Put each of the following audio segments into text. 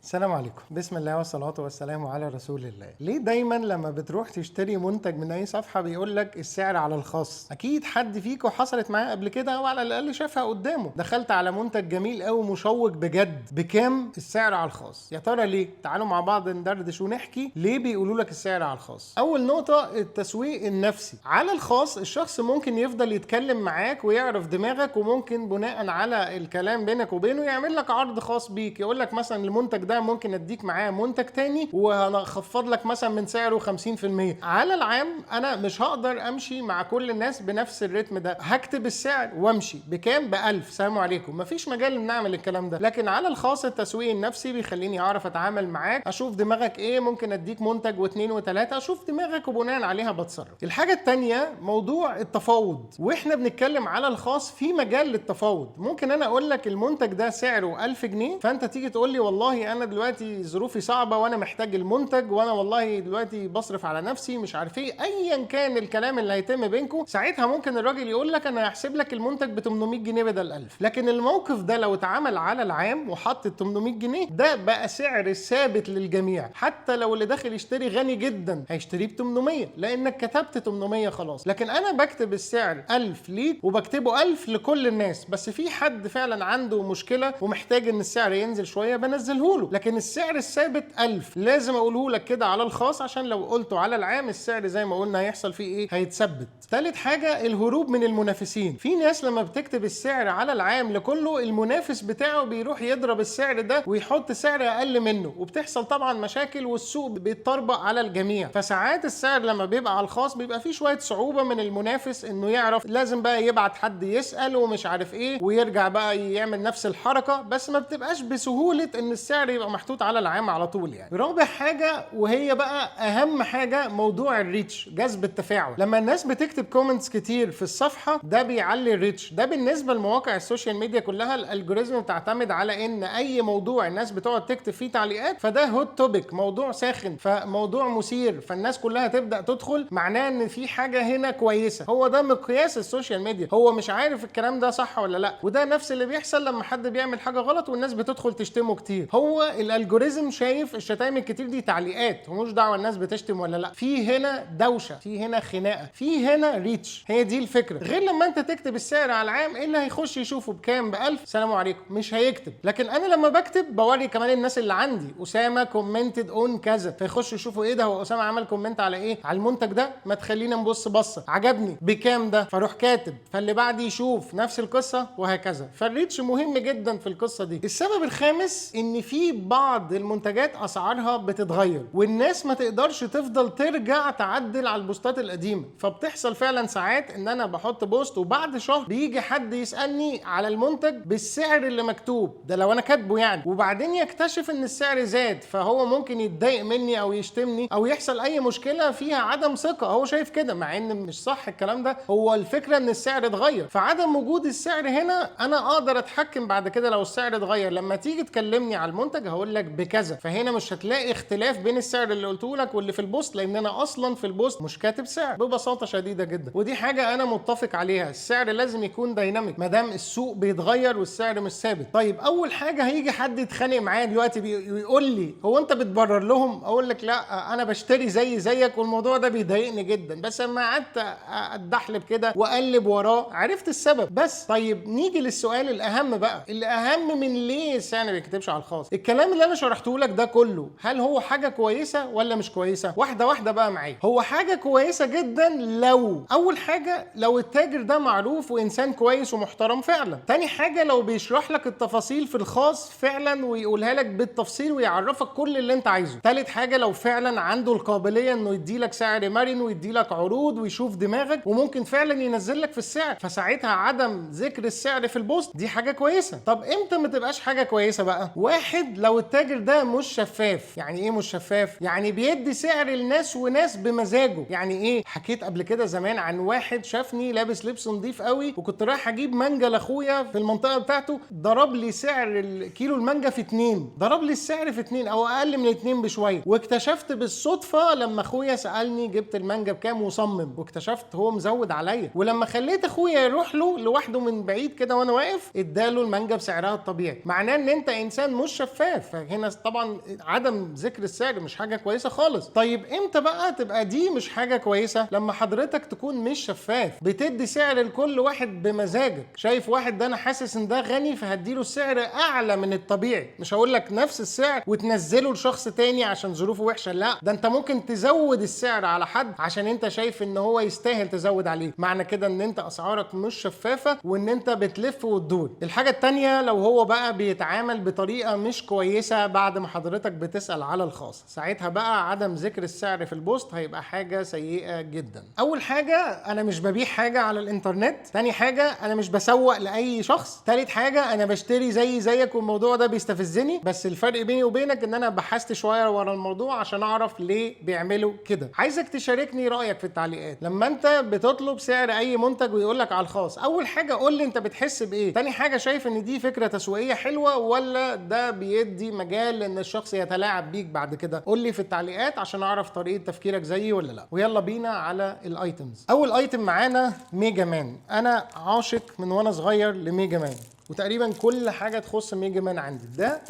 السلام عليكم. بسم الله والصلاة والسلام على رسول الله. ليه دايما لما بتروح تشتري منتج من اي صفحة بيقول لك السعر على الخاص؟ اكيد حد فيكم حصلت معاه قبل كده او على الاقل شافها قدامه. دخلت على منتج جميل قوي مشوق بجد، بكام السعر على الخاص؟ يا ترى ليه؟ تعالوا مع بعض ندردش ونحكي ليه بيقولوا لك السعر على الخاص. اول نقطة، التسويق النفسي. على الخاص الشخص ممكن يفضل يتكلم معاك ويعرف دماغك، وممكن بناء على الكلام بينك وبينه يعمل لك عرض خاص بيك. يقول لك مثلا المنتج ده ممكن اديك معاه منتج تاني وهنخفض لك مثلا من سعره 50%. على العام انا مش هقدر امشي مع كل الناس بنفس الريتم ده، هكتب السعر وامشي. بكام؟ ب1000. سلام عليكم. مفيش مجال ان نعمل الكلام ده. لكن على الخاص التسويق النفسي بيخليني اعرف اتعامل معاك، اشوف دماغك ايه، ممكن اديك منتج واثنين وثلاثه، اشوف دماغك وبناء عليها بتصرف. الحاجه الثانيه موضوع التفاوض. واحنا بنتكلم على الخاص في مجال للتفاوض. ممكن انا اقول لك المنتج ده سعره 1000 جنيه، فانت تيجي تقول لي والله انا دلوقتي ظروفي صعبه وانا محتاج المنتج، وانا والله دلوقتي بصرف على نفسي مش عارف ايه، ايا كان الكلام اللي هيتم بينكم، ساعتها ممكن الراجل يقول لك انا هحسب لك المنتج ب 800 جنيه بدل 1000. لكن الموقف ده لو اتعمل على العام وحط ال 800 جنيه ده بقى سعر ثابت للجميع، حتى لو اللي داخل يشتري غني جدا هيشتريه ب 800 لانك كتبت 800 خلاص. لكن انا بكتب السعر 1000 ليك وبكتبه 1000 لكل الناس، بس في حد فعلا عنده مشكله ومحتاج ان السعر ينزل شويه بنزله له. لكن السعر الثابت 1000 لازم اقوله لك كده على الخاص، عشان لو قلته على العام السعر زي ما قلنا هيحصل فيه ايه؟ هيتثبت. ثالث حاجه الهروب من المنافسين. في ناس لما بتكتب السعر على العام لكله المنافس بتاعه بيروح يضرب السعر ده ويحط سعر اقل منه، وبتحصل طبعا مشاكل والسوق بيتطربق على الجميع. فساعات السعر لما بيبقى على الخاص بيبقى فيه شويه صعوبه من المنافس انه يعرف، لازم بقى يبعت حد يسال ومش عارف ايه ويرجع بقى يعمل نفس الحركه، بس ما بتبقاش بسهوله ان السعر يبقى محطوط على العام على طول يعني. رابع حاجه وهي بقى اهم حاجه، موضوع الريتش، جذب التفاعل. لما الناس بتكتب كومنتس كتير في الصفحه ده بيعلي الريتش. ده بالنسبه لمواقع السوشيال ميديا كلها الالجوريزم بتعتمد على ان اي موضوع الناس بتقعد تكتب فيه تعليقات فده هوت توبيك، موضوع ساخن، فموضوع مثير، فالناس كلها تبدا تدخل، معناه ان في حاجه هنا كويسه. هو ده مقياس السوشيال ميديا. هو مش عارف الكلام ده صح ولا لا، وده نفس اللي بيحصل لما حد بيعمل حاجه غلط والناس بتدخل تشتمه كتير. هو الالجوريزم شايف الشتايم الكتير دي تعليقات، ومش دعوه الناس بتشتم ولا لا. في هنا دوشه، في هنا خناقه، في هنا ريتش. هي دي الفكره. غير لما انت تكتب السعر على العام، ايه اللي هيخش يشوفه بكام؟ ب1000. سلام عليكم. مش هيكتب. لكن انا لما بكتب بوري كمان الناس اللي عندي اسامه كومنتد اون كذا، فيخشوا يشوفوا ايه ده، هو اسامه عمل كومنت على ايه؟ على المنتج ده، ما تخلينا نبص بصه، عجبني، بكام ده؟ فاروح كاتب، فاللي بعد يشوف نفس القصه وهكذا. فالريتش مهم جدا في القصه دي. السبب الخامس ان في بعض المنتجات اسعارها بتتغير، والناس ما تقدرش تفضل ترجع تعدل على البوستات القديمه. فبتحصل فعلا ساعات ان انا بحط بوست وبعد شهر بيجي حد يسالني على المنتج بالسعر اللي مكتوب ده لو انا كاتبه يعني، وبعدين يكتشف ان السعر زاد، فهو ممكن يتضايق مني او يشتمني او يحصل اي مشكله فيها عدم ثقه. هو شايف كده مع ان مش صح الكلام ده. هو الفكره ان السعر اتغير، فعدم وجود السعر هنا انا اقدر اتحكم بعد كده. لو السعر اتغير لما تيجي تكلمني على المنتج هقول لك بكذا، فهنا مش هتلاقي اختلاف بين السعر اللي قلته لك واللي في البوست، لان انا اصلا في البوست مش كاتب سعر ببساطه شديده جدا. ودي حاجه انا متفق عليها، السعر لازم يكون دايناميك ما دام السوق بيتغير والسعر مش ثابت. طيب اول حاجه هيجي حد يتخانق معايا دلوقتي ويقول لي هو انت بتبرر لهم؟ اقول لك لا، انا بشتري زيك والموضوع ده بيضايقني جدا، بس لما قعدت اتدحلب كده واقلب وراه عرفت السبب. بس طيب نيجي للسؤال الاهم بقى، اللي اهم من ليه السعر ما بيكتبش على الخاص. الكلام اللي انا شرحته لك ده كله هل هو حاجه كويسه ولا مش كويسه؟ واحده واحده بقى معايا. هو حاجه كويسه جدا لو اول حاجه لو التاجر ده معروف وانسان كويس ومحترم فعلا. تاني حاجه لو بيشرح لك التفاصيل في الخاص فعلا ويقولها لك بالتفصيل ويعرفك كل اللي انت عايزه. تالت حاجه لو فعلا عنده القابليه انه يدي لك سعر مرن ويدي لك عروض ويشوف دماغك وممكن فعلا ينزل لك في السعر، فساعتها عدم ذكر السعر في البوست دي حاجه كويسه. طب امتى ما تبقاش حاجه كويسه بقى؟ واحد، لو التاجر ده مش شفاف. يعني ايه مش شفاف؟ يعني بيدي سعر الناس وناس بمزاجه. يعني ايه؟ حكيت قبل كده زمان عن واحد شافني لابس لبس نظيف قوي وكنت رايح اجيب مانجا لاخويا في المنطقه بتاعته، ضرب لي سعر الكيلو المانجا في 2، ضرب لي السعر في 2 او اقل من 2 بشويه. واكتشفت بالصدفه لما اخويا سالني جبت المانجا بكام وصمم، واكتشفت هو مزود عليا. ولما خليت اخويا يروح له لوحده من بعيد كده وانا واقف اداله المانجا بسعرها الطبيعي. معناه ان انت انسان مش شفاف. شفاف، فهنا طبعا عدم ذكر السعر مش حاجه كويسه خالص. طيب امتى بقى تبقى دي مش حاجه كويسه؟ لما حضرتك تكون مش شفاف، بتدي سعر لكل واحد بمزاجك. شايف واحد ده انا حاسس ان ده غني فهديله سعر اعلى من الطبيعي، مش هقول لك نفس السعر وتنزله لشخص تاني عشان ظروفه وحشه، لا ده انت ممكن تزود السعر على حد عشان انت شايف ان هو يستاهل تزود عليه. معنى كده ان انت اسعارك مش شفافه وان انت بتلف وتدور. الحاجه التانيه، لو هو بقى بيتعامل بطريقه مش كويسه بعد ما حضرتك بتسال على الخاص، ساعتها بقى عدم ذكر السعر في البوست هيبقى حاجه سيئه جدا. اول حاجه انا مش ببيع حاجه على الانترنت، تاني حاجه انا مش بسوق لاي شخص، تالت حاجه انا بشتري زيك والموضوع ده بيستفزني، بس الفرق بيني وبينك ان انا بحثت شويه ورا الموضوع عشان اعرف ليه بيعملوا كده. عايزك تشاركني رايك في التعليقات لما انت بتطلب سعر اي منتج ويقول لك على الخاص. اول حاجه قول لي انت بتحس بايه، تاني حاجه شايف ان دي فكره تسويقيه حلوه ولا ده بيدي مجال ان الشخص يتلاعب بيك بعد كده. قول لي في التعليقات عشان اعرف طريقه تفكيرك زيي ولا لا. ويلا بينا على الايتمز. اول ايتم معانا ميجا مان. انا عاشق من وانا صغير لميجا مان، وتقريبا كل حاجه تخص ميجا مان عندي. ده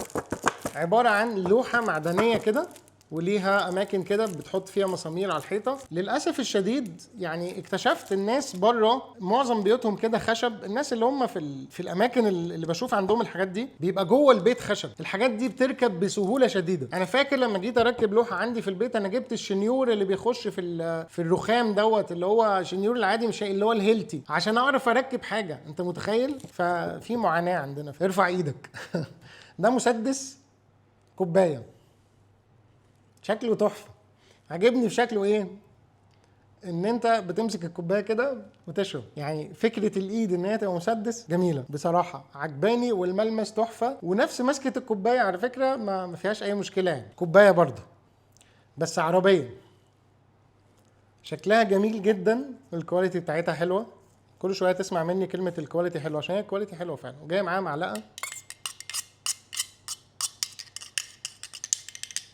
عباره عن لوحه معدنيه كده وليها اماكن كده بتحط فيها مسامير على الحيطه. للاسف الشديد يعني اكتشفت الناس بره معظم بيوتهم كده خشب. الناس اللي هم في الاماكن اللي بشوف عندهم الحاجات دي بيبقى جوه البيت خشب. الحاجات دي بتركب بسهوله شديده. انا فاكر لما جيت اركب لوحه عندي في البيت انا جبت الشنيور اللي بيخش في الرخام دوت، اللي هو شنيور العادي مش اللي هو الهيلتي، عشان اعرف اركب حاجه. انت متخيل؟ ففي معاناه عندنا. ارفع ايدك. ده مسدس كوبايه، شكله تحفه. عجبني في شكله ايه؟ ان انت بتمسك الكوبايه كده وتشرب. يعني فكره الايد ان هي تبقى مسدس جميله بصراحه، عجباني، والملمس تحفه، ونفس مسكه الكوبايه على فكره ما فيهاش اي مشكله. يعني كوبايه برضه بس عربيه، شكلها جميل جدا، الكواليتي بتاعتها حلوه. كل شويه تسمع مني كلمه الكواليتي حلوه عشان هي الكواليتي حلوه فعلا. وجايه معاها معلقه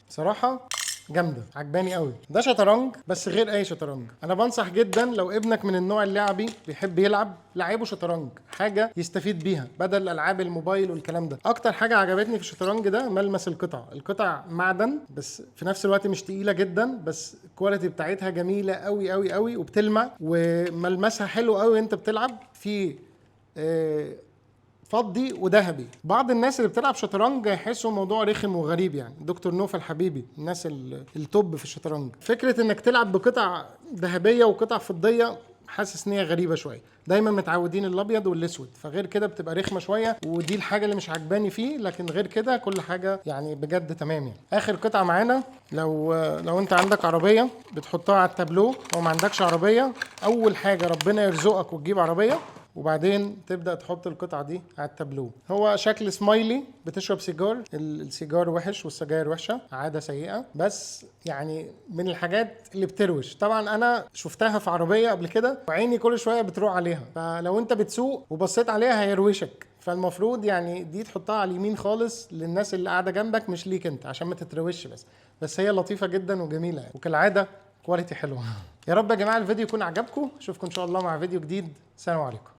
بصراحه جامده، عجباني قوي. ده شطرنج بس غير اي شطرنج. انا بنصح جدا لو ابنك من النوع اللعبي بيحب يلعب، لعبه شطرنج، حاجه يستفيد بيها بدل العاب الموبايل والكلام ده. اكتر حاجه عجبتني في الشطرنج ده ملمس القطع معدن بس في نفس الوقت مش تقيله جدا، بس الكواليتي بتاعتها جميله قوي قوي قوي وبتلمع، وملمسها حلو قوي وانت بتلعب. في فضي وذهبي. بعض الناس اللي بتلعب شطرنج يحسوا الموضوع رخم وغريب، يعني دكتور نوفل حبيبي، الناس التوب في الشطرنج، فكره انك تلعب بقطع ذهبيه وقطع فضيه حاسس ان هي غريبه شويه. دايما متعودين الابيض والاسود، فغير كده بتبقى رخمه شويه، ودي الحاجه اللي مش عجباني فيه. لكن غير كده كل حاجه يعني بجد تمام. يعني اخر قطعه معانا، لو انت عندك عربيه بتحطها على التابلو، او ما عندكش عربيه، اول حاجه ربنا يرزقك وتجيب عربيه وبعدين تبدأ تحط القطعة دي على التابلو. هو شكل سمايلي، بتشرب سيجار. السيجار وحش والسجاير وحشة، عادة سيئة، بس يعني من الحاجات اللي بتروش. طبعا أنا شفتها في عربية قبل كده وعيني كل شوية بتروح عليها، فلو أنت بتسوق وبصيت عليها هيروشك. فالمفروض يعني دي تحطها على اليمين خالص للناس اللي قاعدة جنبك، مش ليك أنت، عشان ما تتروش. بس هي لطيفة جدا وجميلة يعني. وكالعادة كواليتي حلوة. يا رب يا جماعة الفيديو يكون عجبكم. اشوفكم ان شاء الله مع فيديو جديد. سلام عليكم.